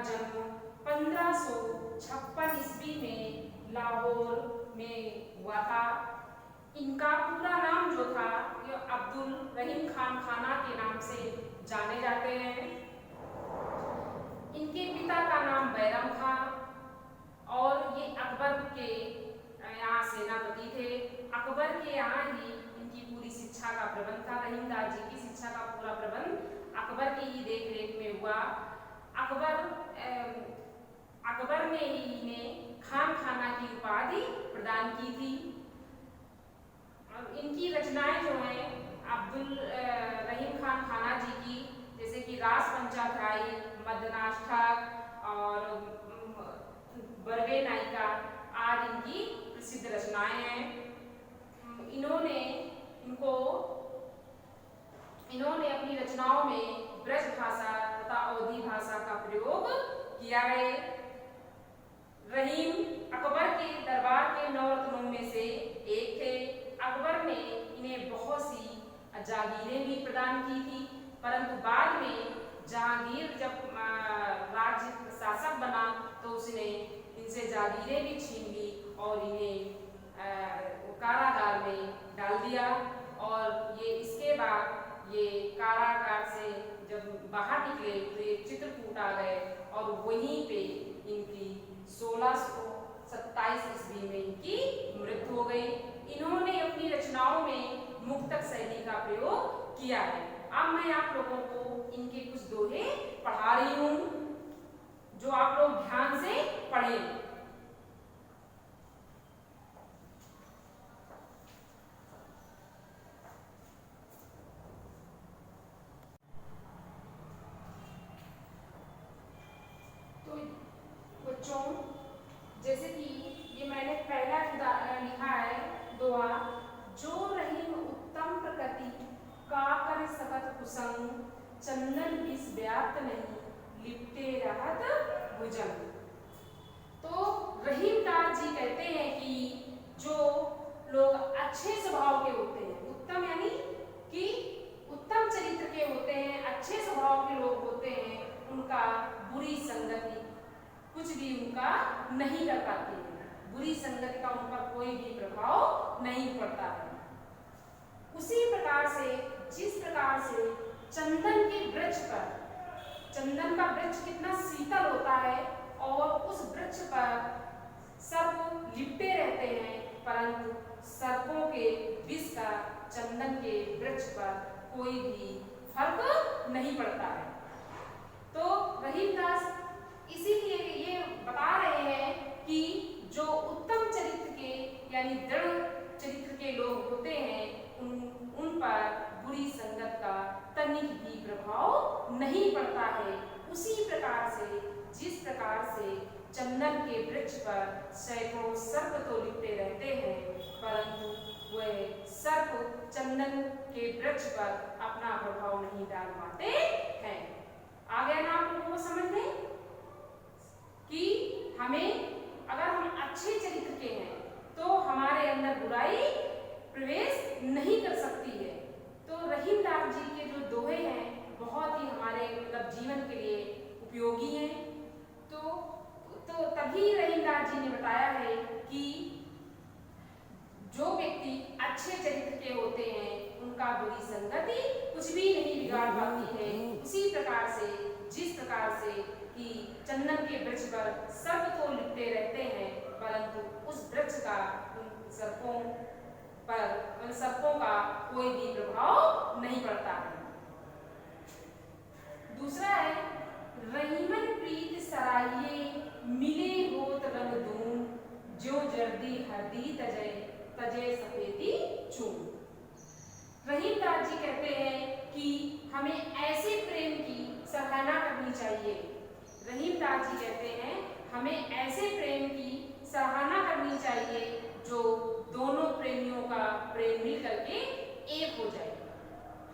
जन्म 1556 ईस्वी में लाहौर में हुआ था। इनका पूरा नाम जो था ये अब्दुल रहीम खान खाना के नाम से जाने जाते हैं। इनके पिता का नाम बैरम था और ये अकबर के यहाँ सेनापति थे। अकबर के यहाँ ही इनकी पूरी शिक्षा का प्रबंध था। रहीमदास जी की शिक्षा का पूरा प्रबंध अकबर की ही देख रेख में हुआ। अकबर ने ही इन्हें खान खाना की उपाधि प्रदान की थी। इनकी रचनाएं जो हैं अब्दुल रहीम खान खाना जी की, जैसे कि रास पंचाध्यायी, मदनाष्टक और बरवे नायिका आदि इनकी प्रसिद्ध रचनाएं हैं। इन्होंने अपनी रचनाओं में ब्रज भाषा तथा अवधी भाषा का प्रयोग किया है। रहीम अकबर के दरबार के 9 रत्नों में से एक थे। अकबर ने इन्हें बहुत सी जागीरें भी प्रदान की थी, परंतु बाद में जहांगीर जब राज्य शासक बना तो उसने इनसे जागीरें भी छीन ली और इन्हें कारागार में डाल दिया। और ये इसके बाद ये कारागार से जब बाहर निकले तो ये चित्रकूट आ गए और वहीं पे इनकी 1627 ईस्वी में इनकी मृत्यु हो गई। इन्होंने अपनी रचनाओं में मुक्तक शैली का प्रयोग किया है। अब मैं आप लोगों को इनके कुछ दोहे पढ़ा रही हूँ जो आप लोग ध्यान से पढ़ें। तो बच्चों, जैसे कि ये मैंने पहला लिखा है दोहा, जो रहीम उत्तम प्रकृति का कर सकत कुसंग, चंदन विष व्याप्त नहीं लिपटे रहत भुजंग। तो रहीमदास जी कहते हैं कि जो लोग अच्छे स्वभाव के होते हैं, उत्तम यानी कि उत्तम चरित्र के होते हैं, अच्छे स्वभाव के लोग होते हैं, उनका बुरी संगति कुछ भी उनका नहीं कर पाती है। बुरी संगति का उन पर कोई भी प्रभाव नहीं पड़ता है। उसी प्रकार से जिस प्रकार से चंदन के वृक्ष पर, चंदन का वृक्ष कितना शीतल होता है और उस वृक्ष पर सर्प लिपटे रहते हैं, परंतु सर्पों के विष का चंदन के वृक्ष पर कोई भी फर्क नहीं पड़ता है। तो रहीमदास इसीलिए ये बता रहे हैं कि जो उत्तम चरित्र के यानी दृढ़ चरित्र के लोग होते हैं उन पर बुरी संगत का तनिक भी प्रभाव नहीं पड़ता है। उसी प्रकार से जिस प्रकार से चंदन के वृक्ष पर सैकड़ों सर्प तो लिपटे रहते हैं, परंतु वह सर्प चंदन के वृक्ष पर अपना प्रभाव नहीं डाल पाते हैं। आ गया ना आप लोगों को समझ में कि अगर हम अच्छे चरित्र के हैं तो हमारे अंदर बुराई प्रवेश नहीं कर सकती है। तो रहीमदास जी के जो दोहे हैं बहुत ही हमारे मतलब जीवन के लिए उपयोगी हैं। तो तभी रहीमदास जी ने बताया है कि जो व्यक्ति अच्छे चरित्र के होते हैं उनका बुरी संगति कुछ भी नहीं बिगाड़ पाती है। उसी प्रकार से जिस प्रकार से कि चंदन के वृक्ष पर सर्प तो लिपटे रहते हैं, परंतु उस वृक्ष का सर्पों का कोई भी प्रभाव नहीं पड़ता है। दूसरा है रहीमन प्रीत सराइये मिले होत रंग दून, ज्यों जर्दी हरदी तजे सफेदी चून। रहीमदास जी कहते हैं कि हमें ऐसे प्रेम की सराहना करनी चाहिए। रहीमदास जी कहते हैं हमें ऐसे प्रेम की सराहना करनी चाहिए जो दोनों प्रेमियों का प्रेम मिल करके एक हो जाए।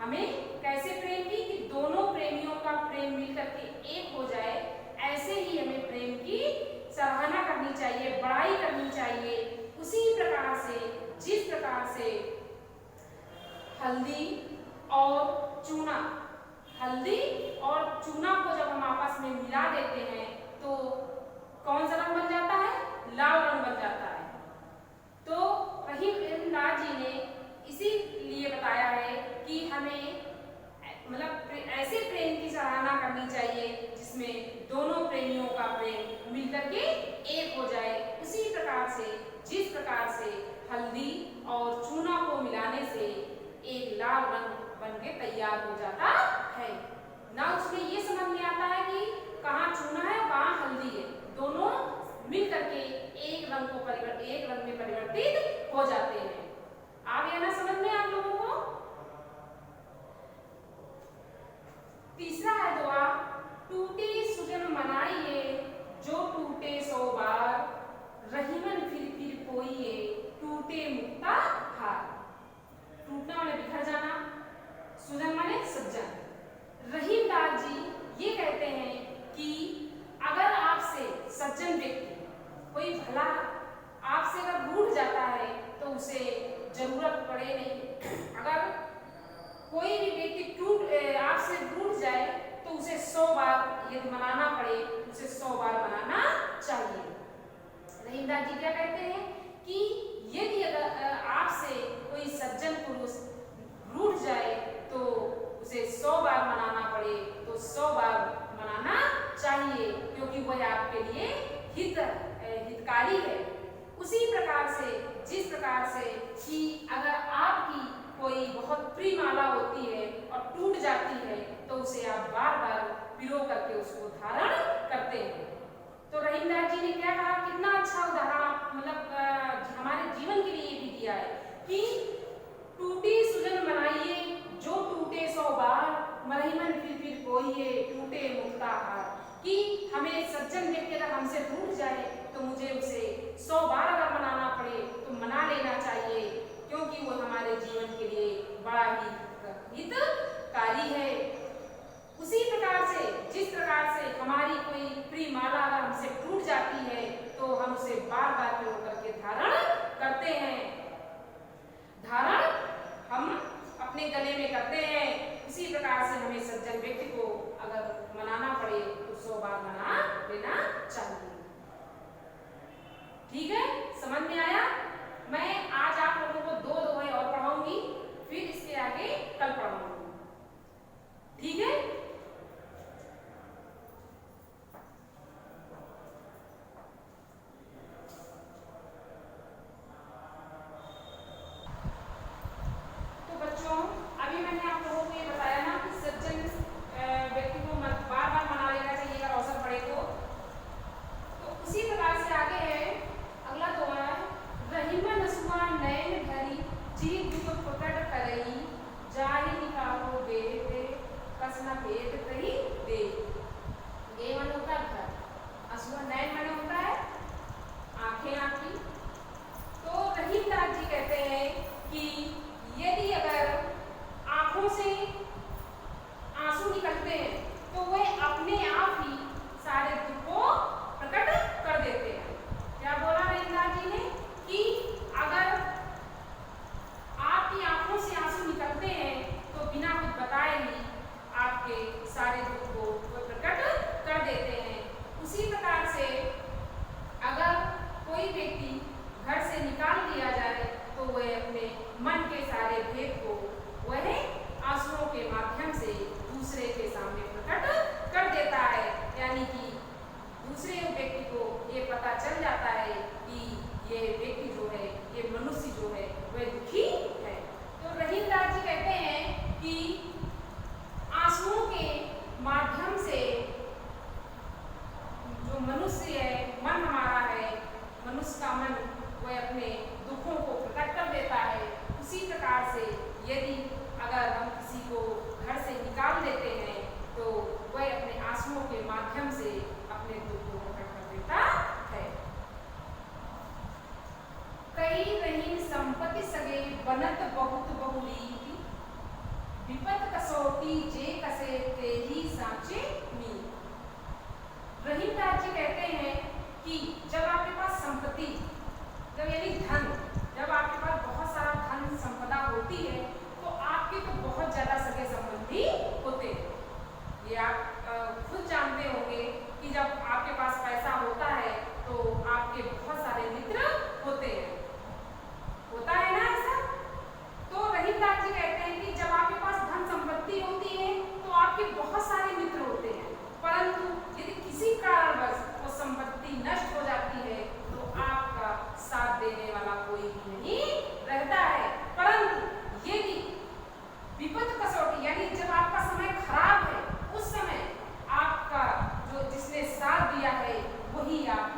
हमें कैसे प्रेम की कि दोनों प्रेमियों का प्रेम मिल करके एक हो जाए, ऐसे ही हमें प्रेम की सराहना करनी चाहिए, बड़ाई करनी चाहिए। उसी प्रकार से जिस प्रकार से हल्दी और चूना को जब हम आपस में मिला देते हैं कौन सा रंग बन जाता है? लाल रंग बन जाता है। तो रहीमदास जी ने इसीलिए बताया है कि हमें मतलब ऐसे प्रेम की सराहना करनी चाहिए जिसमें दोनों प्रेमियों का प्रेम मिलकर के एक हो जाए। उसी प्रकार से जिस प्रकार से हल्दी और चूना को मिलाने से एक लाल रंग बन के तैयार हो जाता है ना, उसमें ये समझ में आता है कि कहाँ चूना है कहाँ हल्दी है, दोनों मिल करके एक रंग में परिवर्तित हो जाते हैं। आ गया ना समझ में आप लोगों को? तीसरा है दुआ, टूटी सुजन मनाइए जो टूटे 100 बार, रहीमन फिर कोइए टूटे मुक्ता हार। टूटना माने बिखर जाना, सुजन माने सज्जन। रहीमदास जी ये कहते हैं कि अगर आपसे सज्जन व्यक्ति कोई भला आपसे अगर रूठ जाता है तो उसे जरूरत पड़े नहीं। अगर कोई भी व्यक्ति आपसे रूठ जाए तो उसे 100 बार यदि मनाना पड़े, उसे 100 बार मनाना चाहिए। रहीमदास जी क्या कहते हैं कि यदि अगर आपसे कोई सज्जन पुरुष रूठ जाए तो उसे 100 बार मनाना पड़े तो 100 बार मनाना चाहिए, क्योंकि वह आपके लिए हितकारी है। उसी प्रकार से जिस प्रकार से कि अगर आपकी कोई बहुत प्रिय माला होती है और टूट जाती है तो उसे आप बार बार पिरो करके उसको धारण करते हैं। तो रहीमदास जी ने क्या कहा, कितना अच्छा उदाहरण मतलब हमारे जीवन के लिए भी दिया है कि टूटी सुजन मनाइए जो टूटे 100 बार, रहीमन फिर कोइए टूटे मुक्ता हार। कि हमें सज्जन व्यक्ति अगर हमसे रूठ जाए तो मुझे उसे 100 बार अगर मनाना पड़े तो मना लेना चाहिए, क्योंकि वो हमारे जीवन के लिए बड़ा ही हितकारी है। उसी प्रकार से जिस प्रकार से हमारी कोई प्रिय माला अगर हमसे टूट जाती है तो हम उसे बार बार पिरो करके धारण करते हैं। धारण हम अपने गले में करते हैं। उसी प्रकार से हमें सज्जन व्यक्ति को अगर मनाना पड़े तो 100 बार मना लेना चाहिए। ठीक है, समझ में आया? मैं आज आप लोगों को 2 दोहे और पढ़ाऊंगी, फिर इसके आगे कल पढ़ाऊंगी। ठीक है? तो बच्चों, अभी मैंने आप लोगों को ये बताया ना कि सज्जन व्यक्ति को बार बार मना लेना चाहिए अगर अवसर पड़े तो उसी प्रकार से आगे है अगला दोहा, रहीमन नसुआ नयन भरी जी दुख पकड़ करई, जाहि निकालो बेटे कसना भेद कही दे। ये मन होता है घर, असुआ नयन मन होता है आंखें आपकी। तो रहीमदास जी कहते हैं कि यदि अगर आंखों से आंसू निकलते हैं तो वह अपने आप ही सारे दुख को प्रकट कर देते हैं। क्या बोला रहीमदास जी ने कि अगर आपकी आंखों से आंसू निकलते हैं तो बिना कुछ बताए ही आपके सारे दुख को वह प्रकट कर देते हैं। उसी प्रकार से अगर कोई व्यक्ति घर से निकाल दिया जाए तो वह अपने मन के सारे भेद को वह आंसुओं के माध्यम से दूसरे के सामने प्रकट कर देता है, यानी कि दूसरे व्यक्ति को ये पता चल जाता है कि ये व्यक्ति जो है, ये मनुष्य जो है वह दुखी है। तो रहीमदास जी कहते हैं कि आंसुओं के माध्यम से जो मनुष्य है, मन हमारा है, मनुष्य का मन वह अपने दुखों को प्रकट कर देता है। उसी प्रकार से यदि अगर हम किसी को घर से निकाल देते हैं तो वह अपने आंसुओं के माध्यम से अपने दुख को प्रकट कर देता है। कई रहीम संपत्ति सगे बनत बहुत बहुरीत, विपत कसौटी जे कसे तेही सांचे मी। रहीमदास जी कहते हैं कि जब आपके पास संपत्ति, जब यानी धन, जब आपके पास बहुत सारा धन संपदा होती है तो आपके तो बहुत ज्यादा सगे संबंधी होते हैं। ये आप खुद जानते होंगे कि जब आपके पास पैसा होता है प्रकृति नष्ट हो जाती है तो आपका साथ देने वाला कोई भी नहीं रहता है। परंतु यदि विपद कसौटी यानी जब आपका समय खराब है, उस समय आपका जो जिसने साथ दिया है वही आप